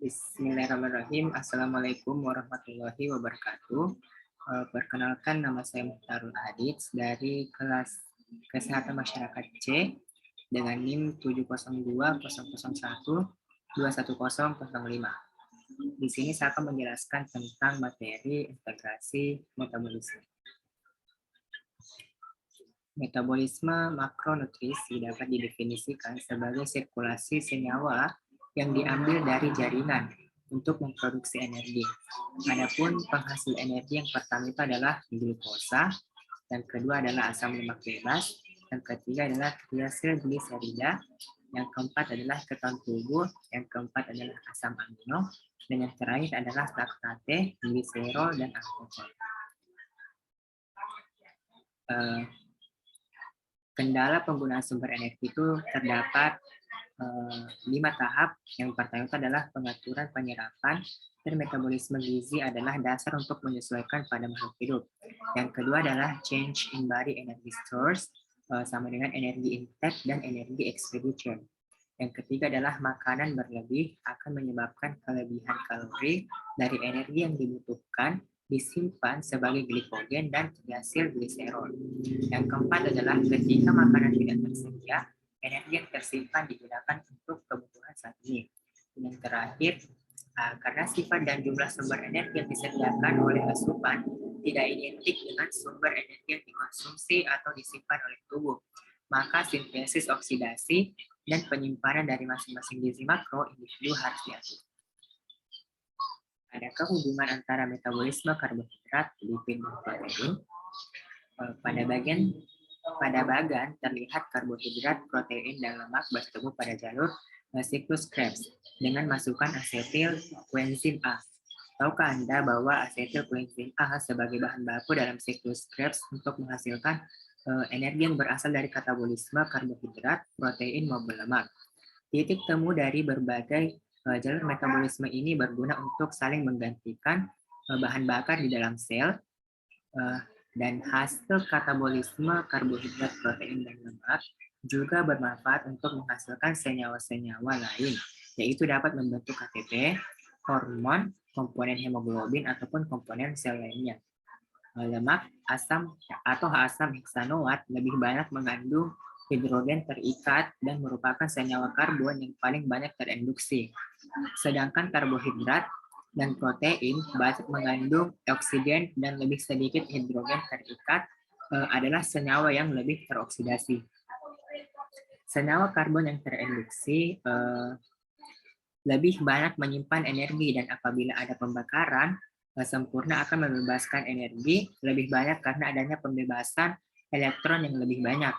Bismillahirrahmanirrahim. Assalamualaikum warahmatullahi wabarakatuh. Perkenalkan, nama saya Muhtarul Hadits dari kelas Kesehatan Masyarakat C dengan NIM 70200121005. Di sini saya akan menjelaskan tentang materi integrasi metabolisme. Metabolisme makronutrisi dapat didefinisikan sebagai sirkulasi senyawa yang diambil dari jaringan untuk memproduksi energi. Adapun penghasil energi yang pertama itu adalah glukosa, yang kedua adalah asam lemak bebas, yang ketiga adalah triacylglicerida, yang keempat adalah keton tubuh, yang keempat adalah asam amino, dan yang terakhir adalah laktate, gliserol, dan alkohol. Kendala penggunaan sumber energi itu terdapat 5 tahap. Yang pertama itu adalah pengaturan penyerapan dan metabolisme gizi adalah dasar untuk menyesuaikan pada makhluk hidup. Yang kedua adalah change in body energy source, sama dengan energi intake dan energi expenditure. Yang ketiga adalah makanan berlebih akan menyebabkan kelebihan kalori dari energi yang dibutuhkan disimpan sebagai glikogen dan triacylglicerol. Yang keempat adalah ketika makanan tidak tersedia, energi yang tersimpan digunakan untuk kebutuhan saat ini. Dan yang terakhir, karena sifat dan jumlah sumber energi yang disediakan oleh asupan tidak identik dengan sumber energi yang dikonsumsi atau disimpan oleh tubuh, maka sintesis oksidasi dan penyimpanan dari masing-masing gizi makro individu harus diatur. Adakah hubungan antara metabolisme karbohidrat, lipid, dan protein? Pada bagan terlihat karbohidrat, protein, dan lemak bertemu pada jalur siklus Krebs dengan masukan asetil koenzim A. Tahukah Anda bahwa asetil koenzim A sebagai bahan baku dalam siklus Krebs untuk menghasilkan energi yang berasal dari katabolisme karbohidrat, protein, maupun lemak? Titik temu dari berbagai jalur metabolisme ini berguna untuk saling menggantikan bahan bakar di dalam sel, dan hasil katabolisme karbohidrat, protein, dan lemak juga bermanfaat untuk menghasilkan senyawa-senyawa lain, yaitu dapat membentuk ATP, hormon, komponen hemoglobin, ataupun komponen sel lainnya. Lemak, asam atau asam heksanoat lebih banyak mengandung hidrogen terikat dan merupakan senyawa karbon yang paling banyak tereduksi. Sedangkan karbohidrat dan protein banyak mengandung oksigen dan lebih sedikit hidrogen terikat, adalah senyawa yang lebih teroksidasi. Senyawa karbon yang tereduksi lebih banyak menyimpan energi, dan apabila ada pembakaran sempurna akan membebaskan energi lebih banyak karena adanya pembebasan elektron yang lebih banyak.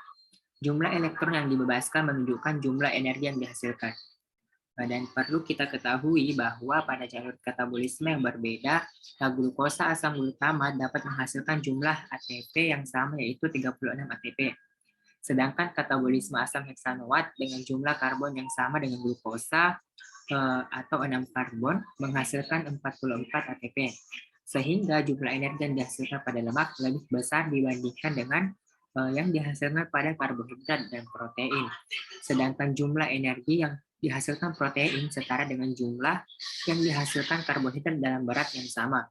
Jumlah elektron yang dibebaskan menunjukkan jumlah energi yang dihasilkan. Dan perlu kita ketahui bahwa pada jalur katabolisme yang berbeda, glukosa asam glutamat dapat menghasilkan jumlah ATP yang sama, yaitu 36 ATP. Sedangkan katabolisme asam heksanoat dengan jumlah karbon yang sama dengan glukosa atau 6 karbon menghasilkan 44 ATP. Sehingga jumlah energi yang dihasilkan pada lemak lebih besar dibandingkan dengan yang dihasilkan pada karbohidrat dan protein. Sedangkan jumlah energi yang dihasilkan protein setara dengan jumlah yang dihasilkan karbohidrat dalam berat yang sama.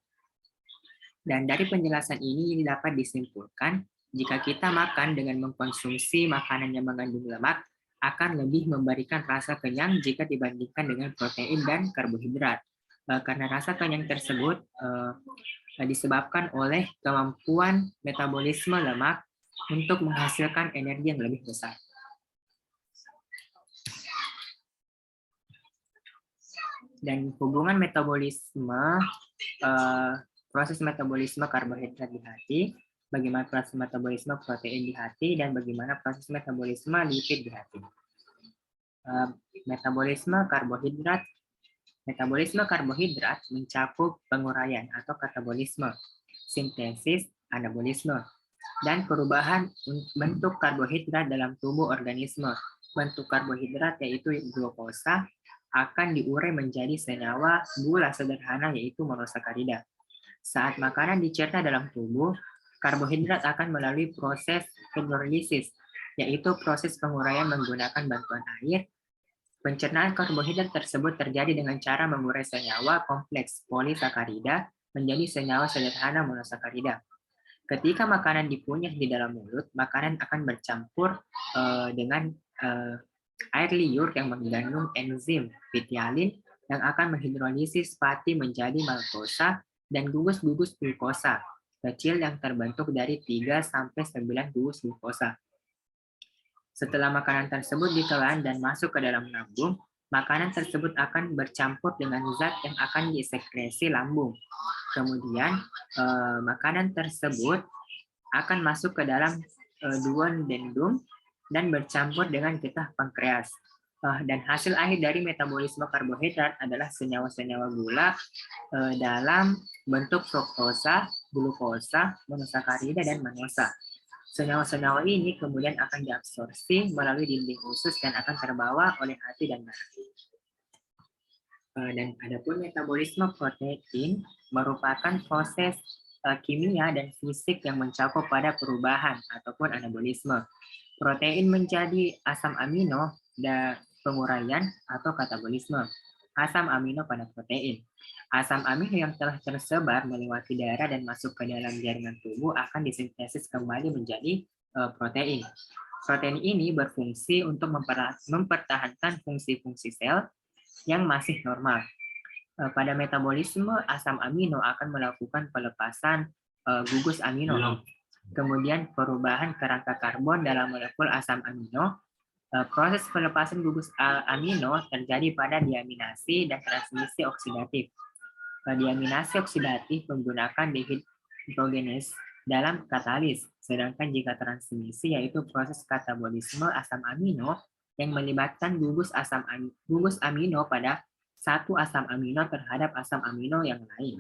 Dan dari penjelasan ini dapat disimpulkan, jika kita makan dengan mengkonsumsi makanan yang mengandung lemak, akan lebih memberikan rasa kenyang jika dibandingkan dengan protein dan karbohidrat. Karena rasa kenyang tersebut disebabkan oleh kemampuan metabolisme lemak untuk menghasilkan energi yang lebih besar. Dan hubungan metabolisme, proses metabolisme karbohidrat di hati, bagaimana proses metabolisme protein di hati, dan bagaimana proses metabolisme lipid di hati. Metabolisme karbohidrat mencakup penguraian atau katabolisme, sintesis, anabolisme, dan perubahan bentuk karbohidrat dalam tubuh organisme. Bentuk karbohidrat yaitu glukosa akan diurai menjadi senyawa gula sederhana yaitu monosakarida. Saat makanan dicerna dalam tubuh, karbohidrat akan melalui proses hidrolisis, yaitu proses penguraian menggunakan bantuan air, Pencernaan karbohidrat tersebut terjadi dengan cara mengurai senyawa kompleks polisakarida menjadi senyawa sederhana monosakarida. Ketika makanan dikunyah di dalam mulut, makanan akan bercampur dengan air liur yang mengandung enzim vitialin yang akan menghidrolisis pati menjadi maltosa dan gugus-gugus glukosa kecil yang terbentuk dari 3-9 gugus glukosa. Setelah makanan tersebut ditelan dan masuk ke dalam lambung, makanan tersebut akan bercampur dengan zat yang akan disekresi lambung. Kemudian, makanan tersebut akan masuk ke dalam duodendum dan bercampur dengan getah pankreas. Dan hasil akhir dari metabolisme karbohidrat adalah senyawa-senyawa gula dalam bentuk fruktosa, glukosa, monosakarida, dan manosa. Senyawa-senyawa ini kemudian akan diabsorpsi melalui dinding usus dan akan terbawa oleh hati dan darah. Dan adapun metabolisme protein merupakan proses kimia dan fisik yang mencakup pada perubahan ataupun anabolisme. Protein menjadi asam amino dan penguraian atau katabolisme. Asam amino pada protein. Asam amino yang telah tersebar melewati darah dan masuk ke dalam jaringan tubuh akan disintesis kembali menjadi protein. Protein ini berfungsi untuk mempertahankan fungsi-fungsi sel yang masih normal. Pada metabolisme, asam amino akan melakukan pelepasan gugus amino. Kemudian perubahan kerangka karbon dalam molekul asam amino. Proses pelepasan gugus amino terjadi pada diaminasi dan transmisi oksidatif. Diaminasi oksidatif menggunakan dehidrogenase dalam katalis, sedangkan jika transmisi yaitu proses katabolisme asam amino yang melibatkan gugus amino pada satu asam amino terhadap asam amino yang lain.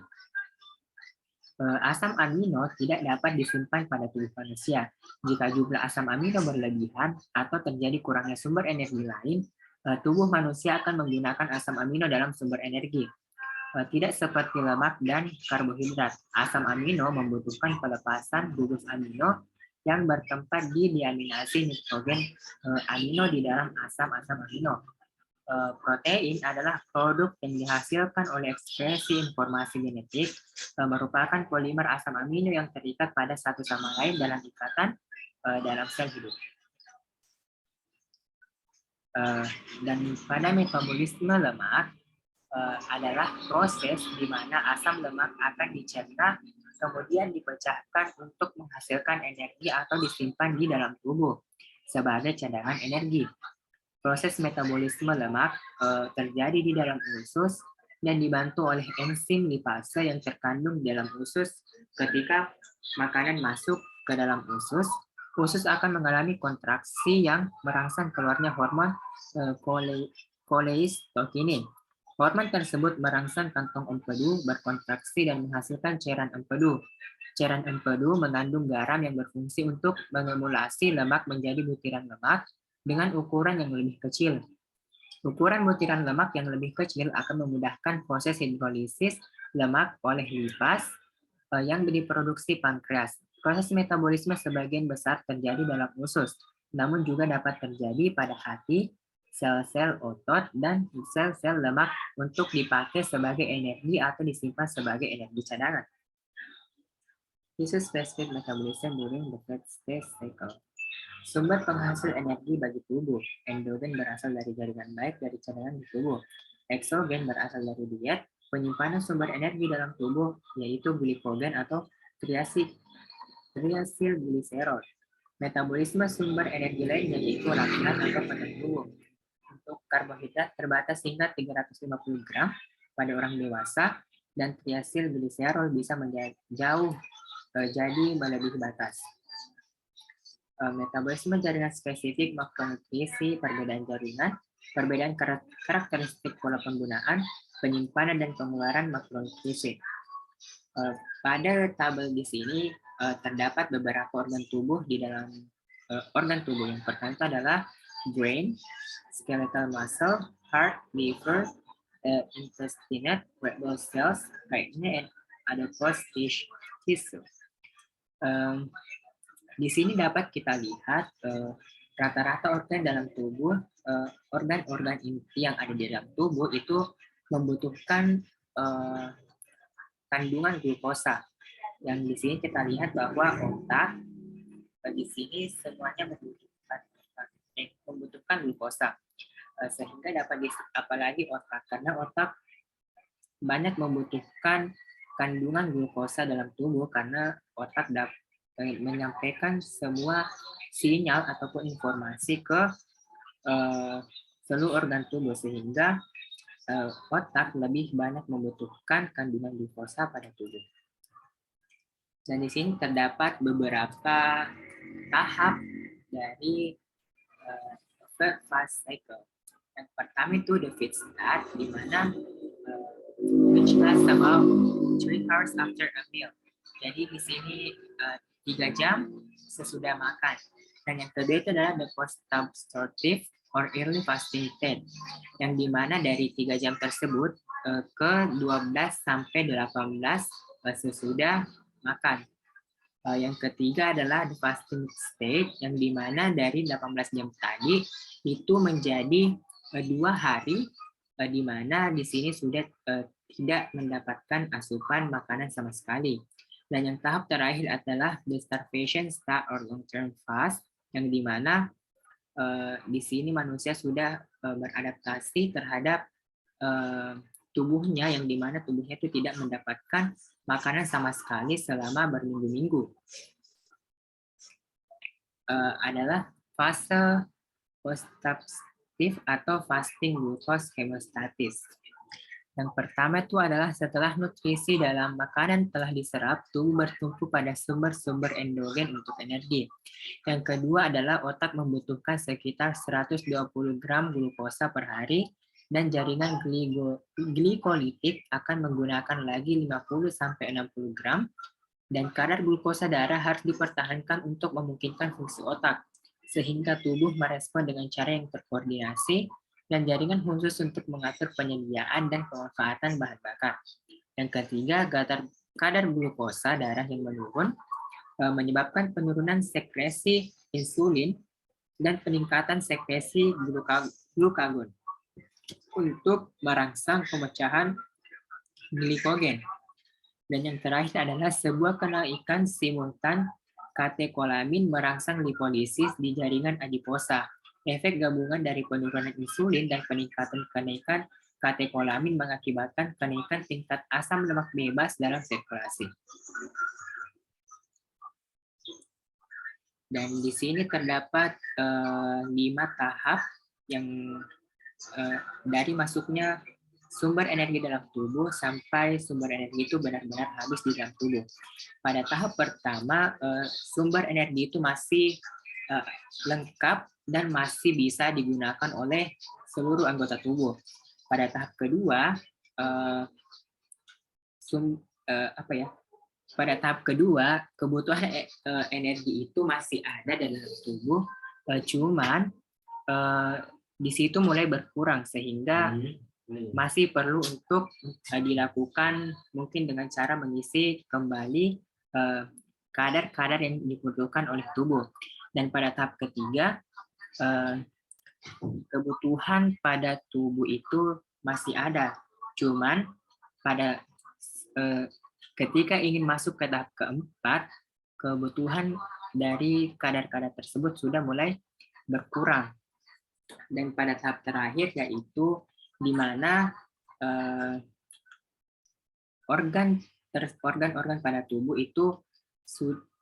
Asam amino tidak dapat disimpan pada tubuh manusia. Jika jumlah asam amino berlebihan atau terjadi kurangnya sumber energi lain, tubuh manusia akan menggunakan asam amino dalam sumber energi. Tidak seperti lemak dan karbohidrat. Asam amino membutuhkan pelepasan gugus amino yang bertempat di diaminasi nitrogen amino di dalam asam-asam amino. Protein adalah produk yang dihasilkan oleh ekspresi informasi genetik, merupakan polimer asam amino yang terikat pada satu sama lain dalam ikatan dalam sel hidup. Dan pada metabolisme lemak adalah proses di mana asam lemak akan dicerna kemudian dipecahkan untuk menghasilkan energi atau disimpan di dalam tubuh sebagai cadangan energi. Proses metabolisme lemak terjadi di dalam usus dan dibantu oleh enzim lipase yang terkandung di dalam usus. Ketika makanan masuk ke dalam usus, usus akan mengalami kontraksi yang merangsang keluarnya hormon koleistokinin. Hormon tersebut merangsang kantong empedu berkontraksi dan menghasilkan cairan empedu. Cairan empedu mengandung garam yang berfungsi untuk mengemulasi lemak menjadi butiran lemak dengan ukuran yang lebih kecil. Ukuran butiran lemak yang lebih kecil akan memudahkan proses hidrolisis lemak oleh lipas yang diproduksi pankreas. Proses metabolisme sebagian besar terjadi dalam usus, namun juga dapat terjadi pada hati, sel-sel otot, dan sel-sel lemak untuk dipakai sebagai energi atau disimpan sebagai energi cadangan. This is specific metabolism during the fat stage cycle. Sumber penghasil energi bagi tubuh. Endogen berasal dari jaringan baik dari cadangan di tubuh. Eksogen berasal dari diet. Penyimpanan sumber energi dalam tubuh yaitu glikogen atau triacylglycerol. Metabolisme sumber energi lain yaitu laktat atau penentu tubuh. Untuk karbohidrat terbatas hingga 350 gram pada orang dewasa dan triacylglycerol bisa menjauh jadi melebihi batas. Metabolisme jaringan spesifik makronutrisi, perbedaan jaringan, perbedaan karakteristik pola penggunaan, penyimpanan dan pengeluaran makronutrisi. Pada tabel di sini terdapat beberapa organ tubuh di dalam organ tubuh. Yang pertama itu adalah brain, skeletal muscle, heart, liver, intestine, red blood cells, kidney, and adipose tissue. Di sini dapat kita lihat rata-rata organ dalam tubuh organ-organ inti yang ada di dalam tubuh itu membutuhkan kandungan glukosa. Yang di sini kita lihat bahwa otak di sini semuanya membutuhkan glukosa, sehingga dapat apalagi otak, karena otak banyak membutuhkan kandungan glukosa dalam tubuh karena otak dapat menyampaikan semua sinyal ataupun informasi ke seluruh organ tubuh, sehingga otak lebih banyak membutuhkan kandungan glukosa pada tubuh. Dan di sini terdapat beberapa tahap dari third fast cycle. Yang pertama itu the feed start, di mana which lasts about 3 hours after a meal. Jadi di sini 3 jam sesudah makan. Dan yang kedua itu adalah the post-absorptive or early fasting state, yang dimana dari 3 jam tersebut ke 12 sampai 18 sesudah makan. Yang ketiga adalah the fasting state, yang dimana dari 18 jam tadi itu menjadi 2 hari, di mana di sini sudah tidak mendapatkan asupan makanan sama sekali. Dan yang tahap terakhir adalah the starvation state or long-term fast, yang dimana di sini manusia sudah beradaptasi terhadap tubuhnya, yang dimana tubuhnya itu tidak mendapatkan makanan sama sekali selama berminggu-minggu. Adalah fase post-absorptive atau fasting glucose hemostasis. Yang pertama itu adalah setelah nutrisi dalam makanan telah diserap, tubuh bertumpu pada sumber-sumber endogen untuk energi. Yang kedua adalah otak membutuhkan sekitar 120 gram glukosa per hari, dan jaringan glikolitik akan menggunakan lagi 50-60 gram, dan kadar glukosa darah harus dipertahankan untuk memungkinkan fungsi otak, sehingga tubuh merespon dengan cara yang terkoordinasi, dan jaringan khusus untuk mengatur penyediaan dan pemanfaatan bahan bakar. Yang ketiga, kadar glukosa darah yang menurun menyebabkan penurunan sekresi insulin dan peningkatan sekresi glukagon untuk merangsang pemecahan glikogen. Dan yang terakhir adalah sebuah kenaikan simultan katekolamin merangsang lipolisis di jaringan adiposa. Efek gabungan dari penurunan insulin dan peningkatan kenaikan katekolamin mengakibatkan kenaikan tingkat asam lemak bebas dalam sirkulasi. Dan di sini terdapat 5 tahap yang dari masuknya sumber energi dalam tubuh sampai sumber energi itu benar-benar habis di dalam tubuh. Pada tahap pertama, sumber energi itu masih lengkap dan masih bisa digunakan oleh seluruh anggota tubuh. Pada tahap kedua, pada tahap kedua kebutuhan energi itu masih ada dalam tubuh, cuman di situ mulai berkurang, sehingga masih perlu untuk dilakukan mungkin dengan cara mengisi kembali kadar-kadar yang dibutuhkan oleh tubuh. Dan pada tahap ketiga, kebutuhan pada tubuh itu masih ada, cuman pada ketika ingin masuk ke tahap keempat, kebutuhan dari kadar-kadar tersebut sudah mulai berkurang. Dan pada tahap terakhir, yaitu di mana organ-organ pada tubuh itu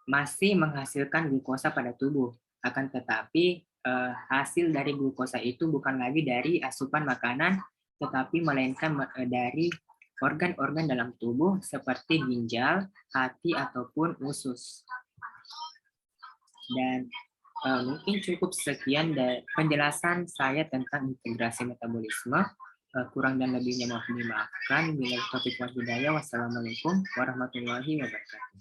masih menghasilkan glukosa pada tubuh. Akan tetapi hasil dari glukosa itu bukan lagi dari asupan makanan, tetapi melainkan dari organ-organ dalam tubuh seperti ginjal, hati, ataupun usus. Dan mungkin cukup sekian dari penjelasan saya tentang integrasi metabolisme. Kurang dan lebihnya mohon dimaafkan. Bila taufiq wal hidayah. Wassalamualaikum warahmatullahi wabarakatuh.